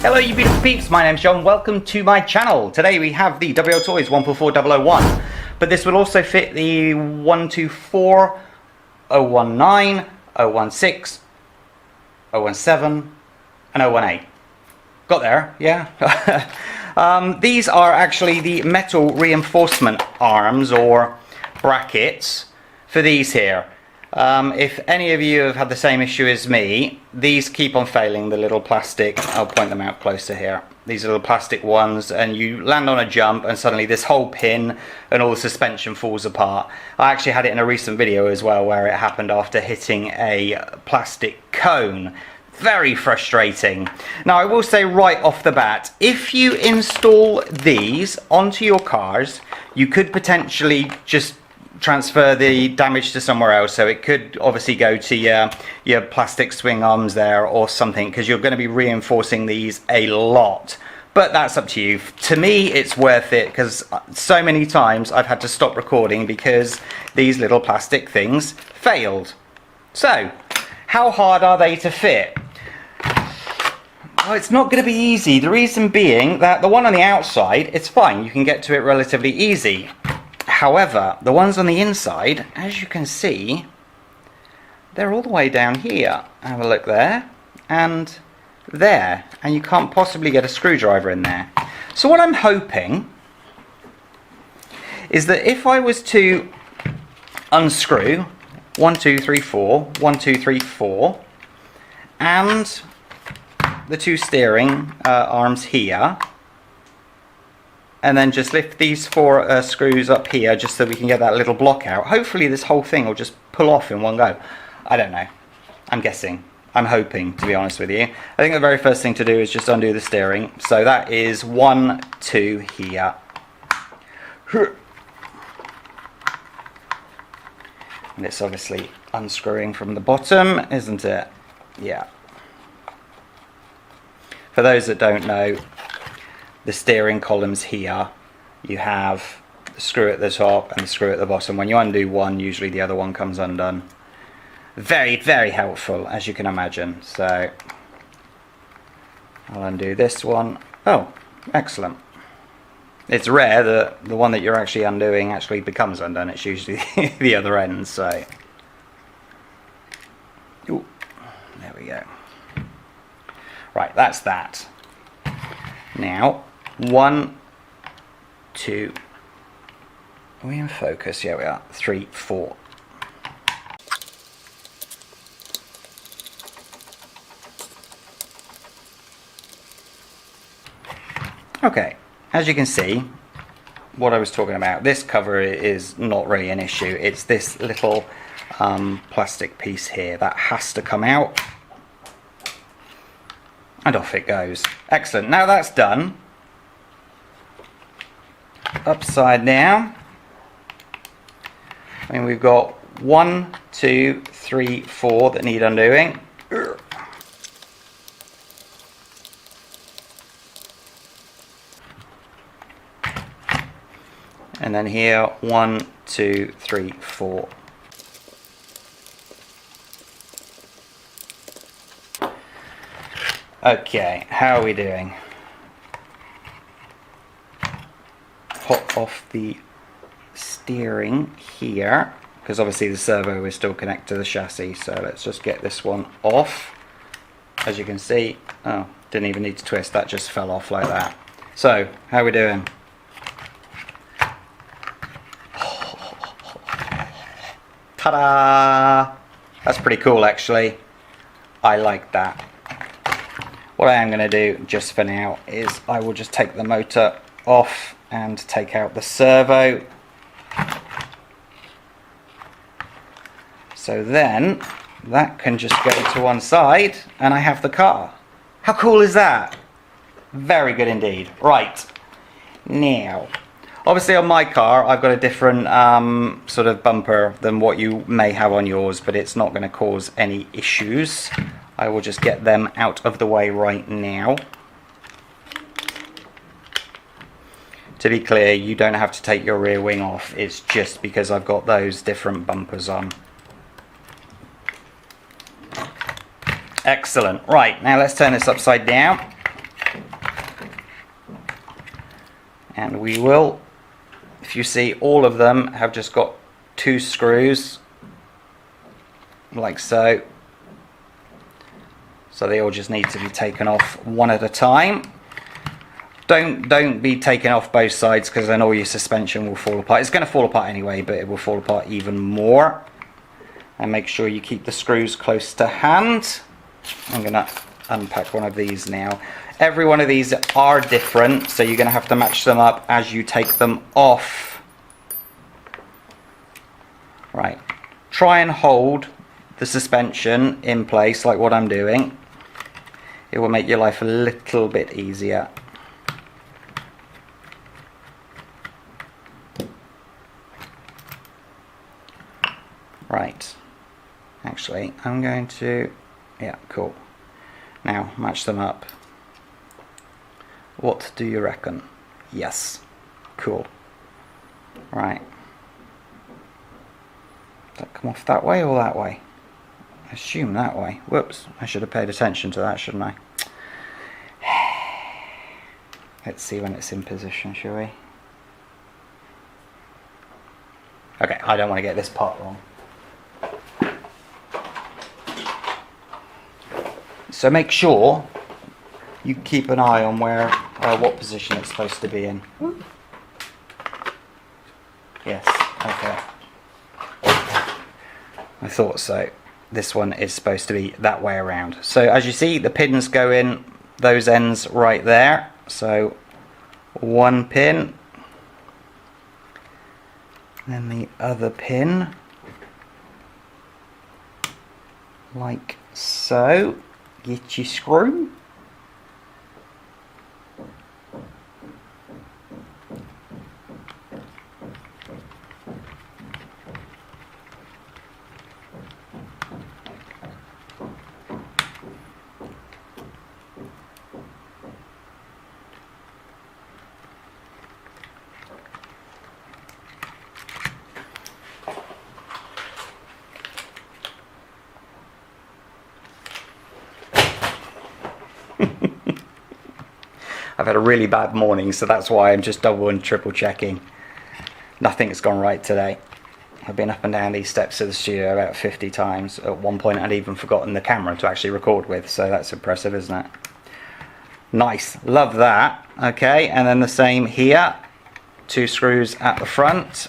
Hello you beautiful peeps, my name's John, welcome to my channel. Today we have the WL Toys 144001, but this will also fit the 124, 019, 016, 017 and 018. Got there, yeah? These are actually the metal reinforcement arms or brackets for these here. If any of you have had the same issue as me, these keep on failing, the little plastic, I'll point them out closer here. These little plastic ones, and you land on a jump and suddenly this whole pin and all the suspension falls apart. I actually had it in a recent video as well where it happened after hitting a plastic cone. Very frustrating. Now I will say right off the bat, if you install these onto your cars, you could potentially just transfer the damage to somewhere else. So it could obviously go to your plastic swing arms there or something, because you're going to be reinforcing these a lot. But that's up to you. To me it's worth it, because so many times I've had to stop recording because these little plastic things failed. So how hard are they to fit? Well, it's not going to be easy. The reason being that the one on the outside, it's fine, you can get to it relatively easy. However, the ones on the inside, as you can see, they're all the way down here. Have a look there, and there, and you can't possibly get a screwdriver in there. So what I'm hoping is that if I was to unscrew 1, 2, 3, 4, 1, 2, 3, 4, and the two steering arms here, and then just lift these four screws up here just so we can get that little block out. Hopefully this whole thing will just pull off in one go. I don't know. I'm guessing. I'm hoping, to be honest with you. I think the very first thing to do is just undo the steering. So that is 1, 2 here. And it's obviously unscrewing from the bottom, isn't it? Yeah. For those that don't know, the steering columns here, you have the screw at the top and the screw at the bottom. When you undo one, usually the other one comes undone. Very, very helpful, as you can imagine. So I'll undo this one. Oh, excellent. It's rare that the one that you're actually undoing actually becomes undone. It's usually the other end. So ooh, there we go. Right, that's that. Now 1, 2, are we in focus? Yeah we are. 3, 4. Okay, as you can see, what I was talking about, this cover is not really an issue. It's this little plastic piece here that has to come out, and off it goes. Excellent. Now that's done, upside down, I mean we've got 1, 2, 3, 4 that need undoing. And then here 1, 2, 3, 4. Okay, how are we doing? Pop off the steering here, because obviously the servo is still connected to the chassis, so let's just get this one off. As you can see, oh, didn't even need to twist, that just fell off like that. So, how are we doing? Ta-da! That's pretty cool actually. I like that. What I am going to do just for now is I will just take the motor off and take out the servo. So then that can just go to one side and I have the car. How cool is that? Very good indeed. Right, now obviously on my car I've got a different sort of bumper than what you may have on yours, but it's not going to cause any issues. I will just get them out of the way right now. To be clear, you don't have to take your rear wing off, it's just because I've got those different bumpers on. Excellent. Right, now let's turn this upside down. And we will, if you see, all of them have just got 2 screws, like so. So they all just need to be taken off one at a time. Don't be taking off both sides, because then all your suspension will fall apart. It's going to fall apart anyway, but it will fall apart even more. And make sure you keep the screws close to hand. I'm going to unpack one of these now. Every one of these are different, so you're going to have to match them up as you take them off. Right. Try and hold the suspension in place like what I'm doing. It will make your life a little bit easier. Right. Actually, I'm going to... yeah, cool. Now, match them up. What do you reckon? Yes. Cool. Right. Does that come off that way or that way? I assume that way. Whoops. I should have paid attention to that, shouldn't I? Let's see when it's in position, shall we? Okay, I don't want to get this part wrong. So make sure you keep an eye on where, what position it's supposed to be in. Yes, okay. I thought so. This one is supposed to be that way around. So as you see, the pins go in those ends right there. So one pin, then the other pin, like so. Get your screw. I've had a really bad morning, so that's why I'm just double and triple checking. Nothing's gone right today. I've been up and down these steps of the studio about 50 times. At one point I'd even forgotten the camera to actually record with, so that's impressive, isn't it? Nice, love that. Okay, and then the same here. 2 screws at the front.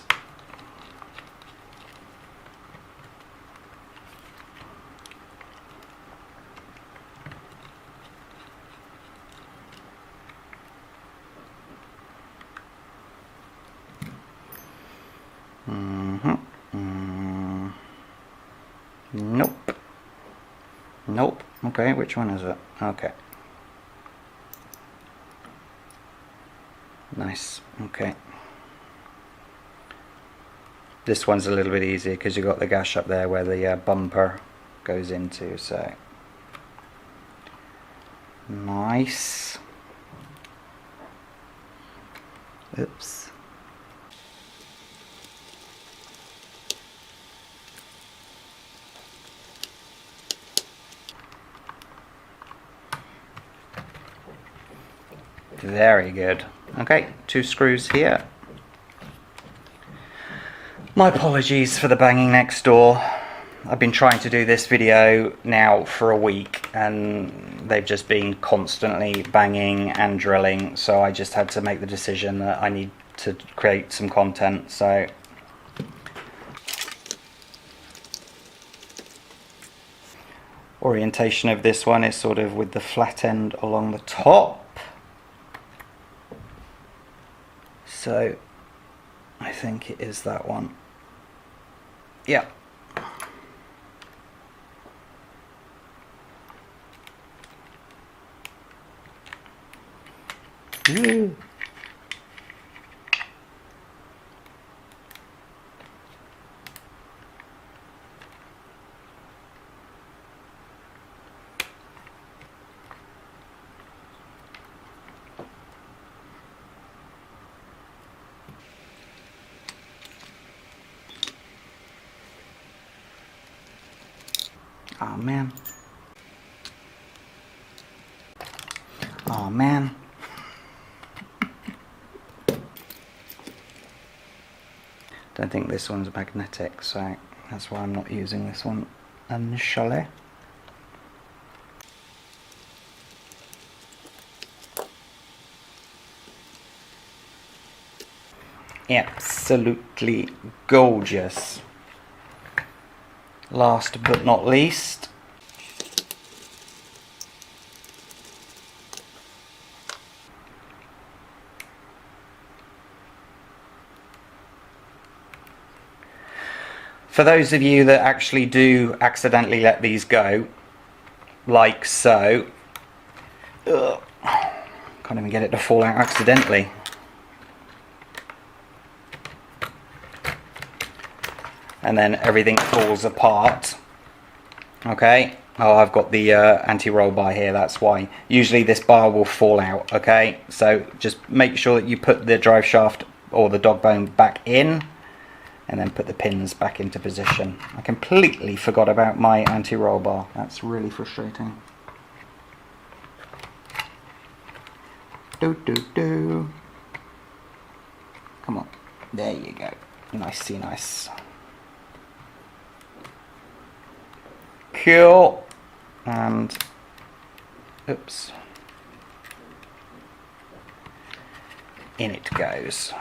Nope. Nope. Okay, which one is it? Okay. Nice. Okay. This one's a little bit easier because you've got the gash up there where the bumper goes into, so. Nice. Oops. Very good. Okay, 2 screws here. My apologies for the banging next door. I've been trying to do this video now for a week and they've just been constantly banging and drilling, so I just had to make the decision that I need to create some content. So orientation of this one is sort of with the flat end along the top. So I think it is that one. Yeah. Ooh. Oh man. Oh man. Don't think this one's magnetic, so that's why I'm not using this one initially. Absolutely gorgeous. Last but not least, for those of you that actually do accidentally let these go, like so, ugh, can't even get it to fall out accidentally. And then everything falls apart. Okay, oh, I've got the anti-roll bar here, that's why. Usually this bar will fall out, okay? So just make sure that you put the drive shaft or the dog bone back in, and then put the pins back into position. I completely forgot about my anti-roll bar. That's really frustrating. Do. Come on, there you go. Nicey nice. Cool. And oops, in it goes.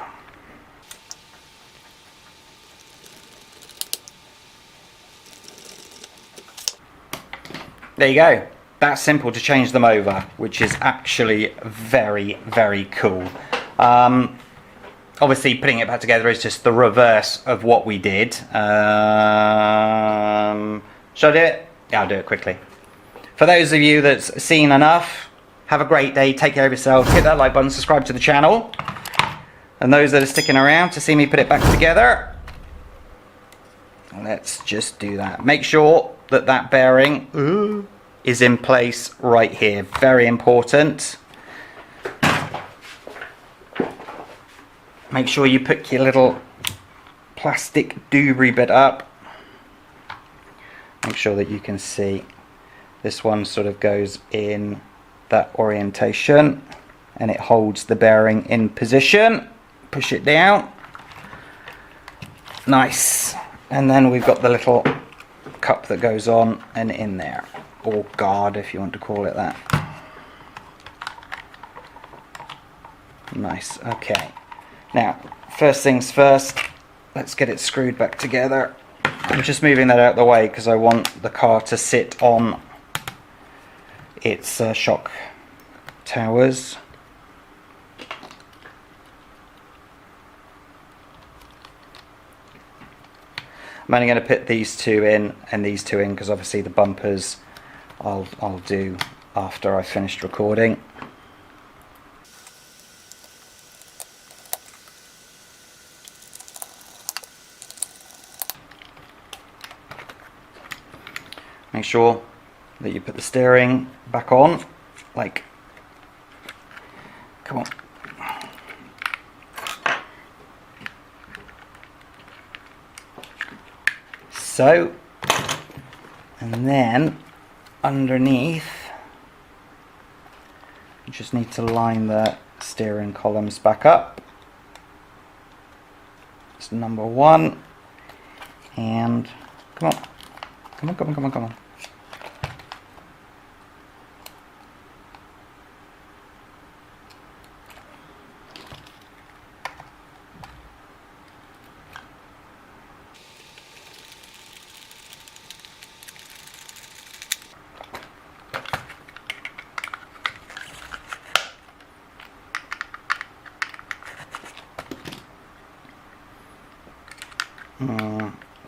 There you go. That's simple to change them over, which is actually very, very cool. Obviously putting it back together is just the reverse of what we did. Should I do it? Yeah, I'll do it quickly. For those of you that's seen enough, have a great day, take care of yourself, hit that like button, subscribe to the channel. And those that are sticking around to see me put it back together, let's just do that. Make sure that that bearing is in place right here. Very important. Make sure you put your little plastic doobry bit up. Make sure that you can see this one sort of goes in that orientation and it holds the bearing in position. Push it down. Nice. And then we've got the little cup that goes on and in there, or guard if you want to call it that. Nice. Okay, now first things first, let's get it screwed back together. I'm just moving that out of the way because I want the car to sit on its shock towers. I'm only going to put these two in and these two in because obviously the bumpers I'll do after I've finished recording. Make sure that you put the steering back on, like, come on. So, and then underneath, you just need to line the steering columns back up. It's number one, and come on. Come on.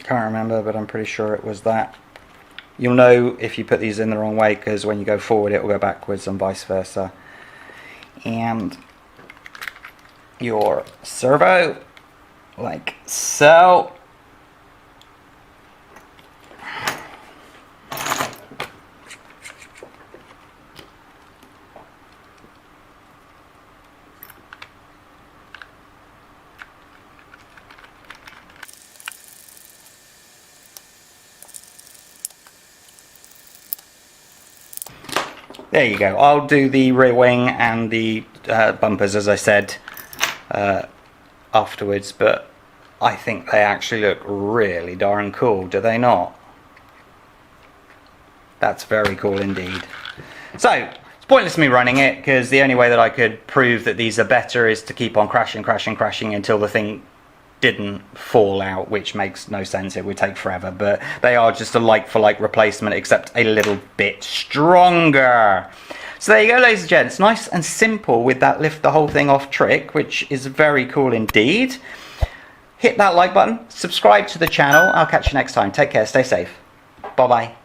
Can't remember, but I'm pretty sure it was that. You'll know if you put these in the wrong way because when you go forward it will go backwards and vice versa. And your servo, like so. There you go. I'll do the rear wing and the bumpers, as I said, afterwards, but I think they actually look really darn cool, do they not? That's very cool indeed. So, it's pointless me running it, because the only way that I could prove that these are better is to keep on crashing until the thing didn't fall out, which makes no sense. It would take forever, but they are just a like-for-like replacement, except a little bit stronger. So there you go, ladies and gents. Nice and simple with that lift the whole thing off trick, which is very cool indeed. Hit that like button, subscribe to the channel. I'll catch you next time. Take care, stay safe. Bye-bye.